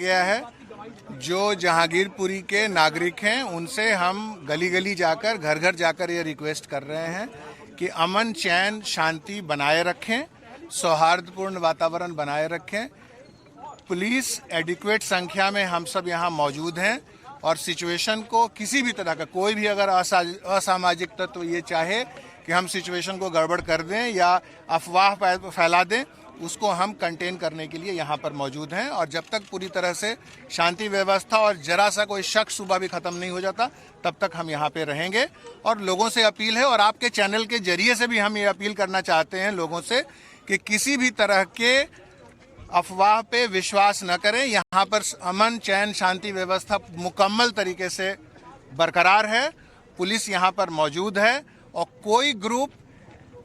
गया है। जो जहांगीरपुरी के नागरिक हैं उनसे हम गली गली जाकर, घर घर जाकर ये रिक्वेस्ट कर रहे हैं कि अमन चैन शांति बनाए रखें, सौहार्दपूर्ण वातावरण बनाए रखें। पुलिस एडिक्वेट संख्या में हम सब यहाँ मौजूद हैं और सिचुएशन को किसी भी तरह का कोई भी अगर असामाजिक तत्व ये चाहे कि हम सिचुएशन को गड़बड़ कर दें या अफवाह फैला दें, उसको हम कंटेन करने के लिए यहाँ पर मौजूद हैं। और जब तक पूरी तरह से शांति व्यवस्था और जरा सा कोई शक सुबह भी ख़त्म नहीं हो जाता, तब तक हम यहाँ पे रहेंगे। और लोगों से अपील है, और आपके चैनल के जरिए से भी हम ये अपील करना चाहते हैं लोगों से कि किसी भी तरह के अफवाह पे विश्वास न करें। यहाँ पर अमन चैन शांति व्यवस्था मुकम्मल तरीके से बरकरार है, पुलिस यहाँ पर मौजूद है और कोई ग्रुप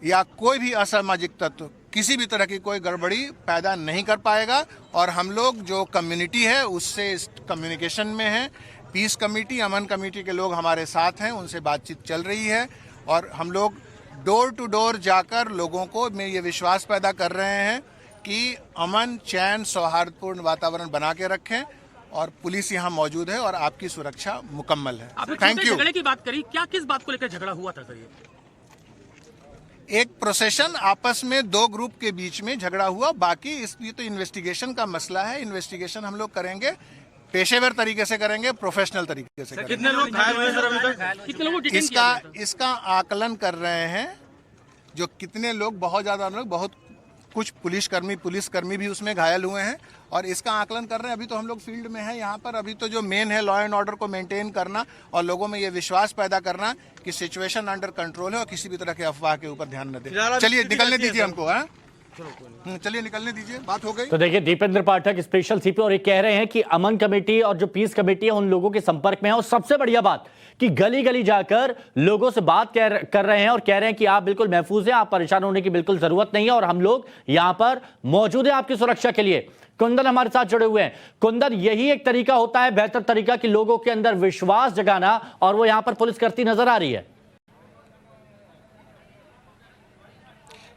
या कोई भी असामाजिक तत्व किसी भी तरह की कोई गड़बड़ी पैदा नहीं कर पाएगा। और हम लोग जो कम्युनिटी है उससे कम्युनिकेशन में हैं। पीस कमेटी, अमन कमेटी के लोग हमारे साथ हैं, उनसे बातचीत चल रही है और हम लोग डोर टू डोर जाकर लोगों को में ये विश्वास पैदा कर रहे हैं कि अमन चैन सौहार्दपूर्ण वातावरण बना के रखें और पुलिस यहाँ मौजूद है और आपकी सुरक्षा मुकम्मल है। Thank you. झगड़े की बात करी, क्या किस बात को लेकर झगड़ा हुआ था सर? एक प्रोसेशन आपस में दो ग्रुप के बीच में झगड़ा हुआ, बाकी ये तो इन्वेस्टिगेशन का मसला है। इन्वेस्टिगेशन हम लोग करेंगे, पेशेवर तरीके से करेंगे, प्रोफेशनल तरीके से करेंगे। कितने लोग घायल हुए सर अभी तक? कितने लोगों को डिटेन किया गया है? इसका आकलन कर रहे हैं। जो कितने लोग, बहुत ज्यादा लोग, बहुत कुछ पुलिसकर्मी भी उसमें घायल हुए हैं और इसका आकलन कर रहे हैं। अभी तो हम लोग फील्ड में हैं यहाँ पर। अभी तो जो मेन है लॉ एंड ऑर्डर को मेंटेन करना और लोगों में ये विश्वास पैदा करना कि सिचुएशन अंडर कंट्रोल है और किसी भी तरह के अफवाह के ऊपर ध्यान न दें। चलिए निकलने दीजिए हमको, हाँ चलिए निकलने दीजिए, बात हो गई। तो देखिए, दीपेंद्र पाठक स्पेशल सीपी और ये कह रहे हैं कि अमन कमेटी और जो पीस कमेटी है उन लोगों के संपर्क में है। और सबसे बढ़िया बात कि गली गली जाकर लोगों से बात कर रहे हैं और कह रहे हैं कि आप बिल्कुल महफूज हैं, आप परेशान होने की बिल्कुल जरूरत नहीं है और हम लोग यहां पर मौजूद हैं आपकी सुरक्षा के लिए। कुंदन हमारे साथ जुड़े हुए हैं। कुंदन, यही एक तरीका होता है, बेहतर तरीका कि लोगों के अंदर विश्वास जगाना, और वो यहां पर पुलिस करती नजर आ रही है।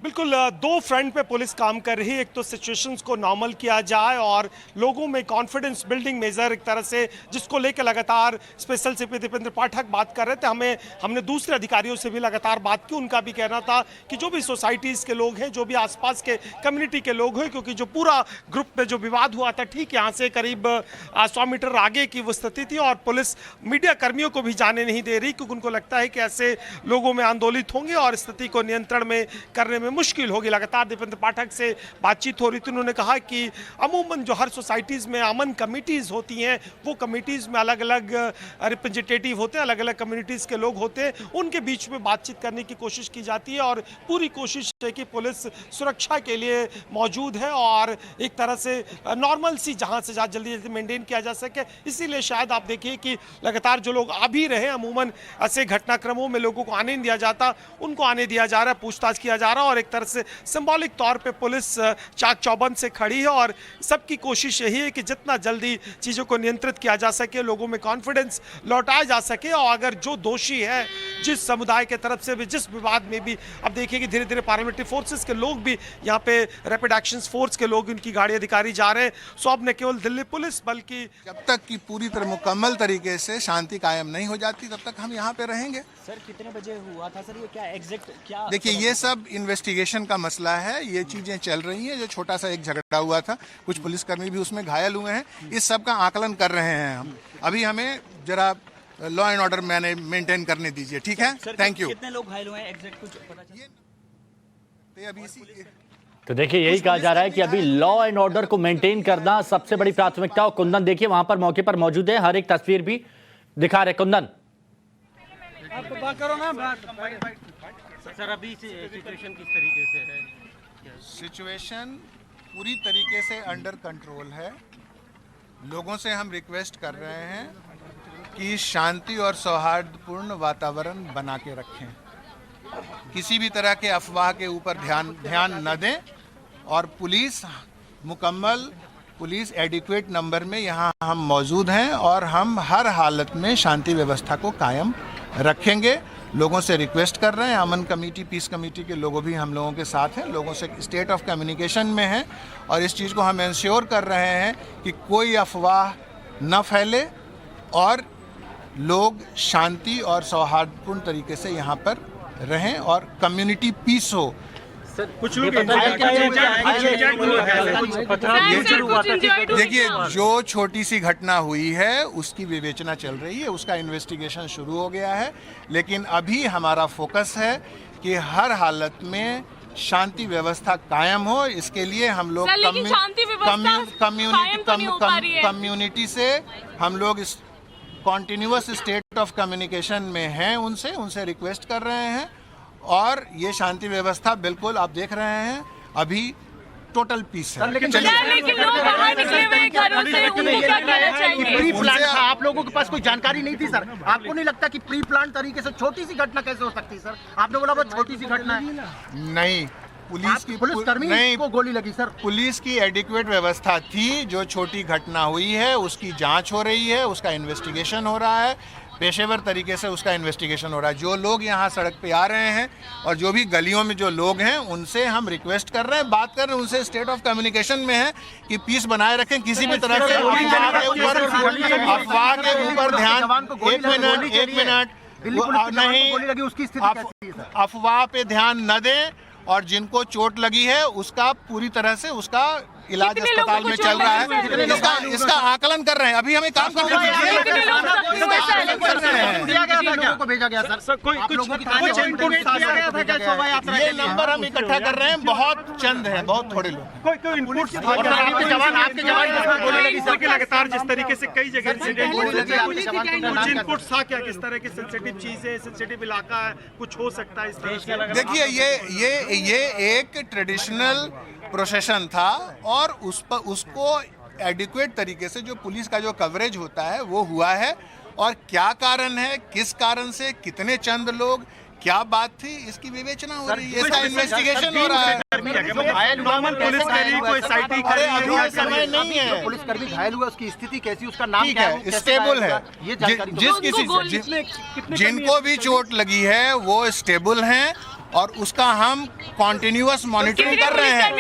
बिल्कुल, दो फ्रंट पे पुलिस काम कर रही है। एक तो सिचुएशंस को नॉर्मल किया जाए और लोगों में कॉन्फिडेंस बिल्डिंग मेजर एक तरह से, जिसको लेकर लगातार स्पेशल सीपी दीपेंद्र पाठक बात कर रहे थे। हमने दूसरे अधिकारियों से भी लगातार बात की। उनका भी कहना था कि जो भी सोसाइटीज़ के लोग हैं, जो भी आसपास के कम्युनिटी के लोग हैं, क्योंकि जो पूरा ग्रुप में जो विवाद हुआ था, ठीक यहाँ से करीब 100 मीटर आगे की वो स्थिति थी और पुलिस मीडिया कर्मियों को भी जाने नहीं दे रही, क्योंकि उनको लगता है कि ऐसे लोगों में आंदोलित होंगे और स्थिति को नियंत्रण में करने में मुश्किल होगी। लगातार दीपेंद्र पाठक से बातचीत हो रही थी। उन्होंने कहा कि अमूमन जो हर सोसाइटीज में अमन कमिटीज होती हैं, वो कमिटीज में अलग अलग रिप्रेजेंटेटिव होते हैं, अलग अलग कम्युनिटीज के लोग होते हैं, उनके बीच में बातचीत करने की कोशिश की जाती है और पूरी कोशिश है कि पुलिस सुरक्षा के लिए मौजूद है और एक तरह से नॉर्मल सी जहां से जहां जल्दी जल्दी मेंटेन किया जा सके। इसीलिए शायद आप देखिए कि लगातार जो लोग आ भी रहे हैं, अमूमन ऐसे घटनाक्रमों में लोगों को आने नहीं दिया जाता, उनको आने दिया जा रहा है, पूछताछ किया जा रहा है और एक तरह से सिंबॉलिक तौर पे पुलिस चाक चौबंद से खड़ी है और सबकी कोशिश यही है कि जितना जल्दी चीज़ों को नियंत्रित किया जा सके, लोगों में कॉन्फिडेंस लौटाया जा सके और अगर जो दोषी है, जिस समुदाय के तरफ से भी, जिस विवाद में भी, अब देखिए कि धीरे धीरे पार्लियामेंट्री फोर्सेस के लोग भी यहाँ पे रैपिड एक्शन फोर्स के लोग, उनकी गाड़ी अधिकारी जा रहे हैं। सो अब न केवल दिल्ली पुलिस बल्कि जब तक कि पूरी तरह मुकम्मल तरीके से शांति कायम नहीं हो जाती तब तक हम यहाँ पे रहेंगे। सर कितने बजे हुआ था सर? ये क्या एग्जैक्ट क्या? देखिए, ये सब इन्वेस्टिगेशन का मसला है, ये चीजें चल रही हैं। जो छोटा सा एक झगड़ा हुआ था, कुछ पुलिसकर्मी भी उसमें घायल हुए हैं, इस सब का आकलन कर रहे हैं हम। अभी हमें जरा लॉ एंड ऑर्डर मैंने मेंटेन करने दीजिए, ठीक है? Thank you. कितने लोग घायल हुए हैं एग्जैक्ट कुछ पता चला? तो देखिए, यही कहा जा रहा है कि अभी लॉ एंड ऑर्डर को मेंटेन करना सबसे बड़ी प्राथमिकता। और कुंदन देखिए वहां पर मौके पर मौजूद है, हर एक तस्वीर भी दिखा रहे। कुंदन, आप बात करो ना। सर अभी सिचुएशन किस तरीके से है? सिचुएशन पूरी तरीके से अंडर कंट्रोल है। लोगों से हम रिक्वेस्ट कर रहे हैं कि शांति और सौहार्दपूर्ण वातावरण बना के रखें, किसी भी तरह के अफवाह के ऊपर ध्यान न दें और पुलिस एडिक्वेट नंबर में यहाँ हम मौजूद हैं और हम हर हालत में शांति व्यवस्था को कायम रखेंगे। लोगों से रिक्वेस्ट कर रहे हैं, अमन कमेटी, पीस कमेटी के लोगों भी हम लोगों के साथ हैं, लोगों से स्टेट ऑफ कम्युनिकेशन में हैं और इस चीज़ को हम इंश्योर कर रहे हैं कि कोई अफवाह न फैले और लोग शांति और सौहार्दपूर्ण तरीके से यहाँ पर रहें और कम्युनिटी पीस हो। कुछ लोग देखिए, जो छोटी सी घटना हुई है उसकी विवेचना चल रही है, उसका इन्वेस्टिगेशन शुरू हो गया है, लेकिन अभी हमारा फोकस है कि हर हालत में शांति व्यवस्था कायम हो। इसके लिए हम लोग कम्युनिटी से हम लोग इस कॉन्टिन्यूअस स्टेट ऑफ कम्युनिकेशन में हैं, उनसे रिक्वेस्ट कर रहे हैं और ये शांति व्यवस्था बिल्कुल आप देख रहे हैं अभी टोटल पीस है। लेकिन लोग बाहर निकले हुए घरों से, उनको क्या कहना चाहिए? प्री प्लान था, आप लोगों के पास कोई जानकारी नहीं थी सर? आपको नहीं लगता कि प्री प्लान तरीके से छोटी सी घटना कैसे हो सकती है सर? आपने बोला बहुत छोटी सी घटना है। नहीं, पुलिसकर्मी को गोली लगी सर। पुलिस की एडिक्वेट व्यवस्था थी। जो छोटी घटना हुई है उसकी जांच हो रही है, उसका इन्वेस्टिगेशन हो रहा है, पेशेवर तरीके से उसका इन्वेस्टिगेशन हो रहा है। जो लोग यहाँ सड़क पे आ रहे हैं और जो भी गलियों में जो लोग हैं उनसे हम रिक्वेस्ट कर रहे हैं, बात कर रहे हैं, उनसे स्टेट ऑफ कम्युनिकेशन में है कि पीस बनाए रखें, किसी भी तरह से अफवाह के ऊपर ध्यान। एक मिनट नहीं, उसकी स्थिति कैसी है सर? अफवाह पे ध्यान न दें और जिनको चोट लगी है उसका पूरी तरह से उसका इलाज अस्पताल में चल रहा है। इसका आकलन कर रहे हैं। अभी हमें काम करना है। लोगों को भेजा गया सर? ये नंबर हम इकट्ठा कर रहे हैं, बहुत चंद है, बहुत थोड़े लोग। लगातार जिस तरीके से कई जगह कुछ इनपुट्स था क्या, किस तरह की सेंसिटिव चीज है, सेंसिटिव इलाका है, कुछ हो सकता है इस तरह से? देखिए, ये एक ट्रेडिशनल प्रोसेशन था और उसको एडिक्वेट तरीके से जो पुलिस का जो कवरेज होता है वो हुआ है। और क्या कारण है, किस कारण से, कितने चंद लोग, क्या बात थी, इसकी विवेचना हो रही है, इसका इन्वेस्टिगेशन हो रहा है। नॉर्मल पुलिसकर्मी को एसआईटी करे, अभी समय नहीं है। पुलिसकर्मी घायल हुआ, उसकी स्थिति कैसी, उसका नाम ठीक क्या है, स्टेबल है। जिनको भी चोट लगी है वो स्टेबल हैं और उसका हम कॉन्टिन्यूअस मॉनिटरिंग कर रहे हैं।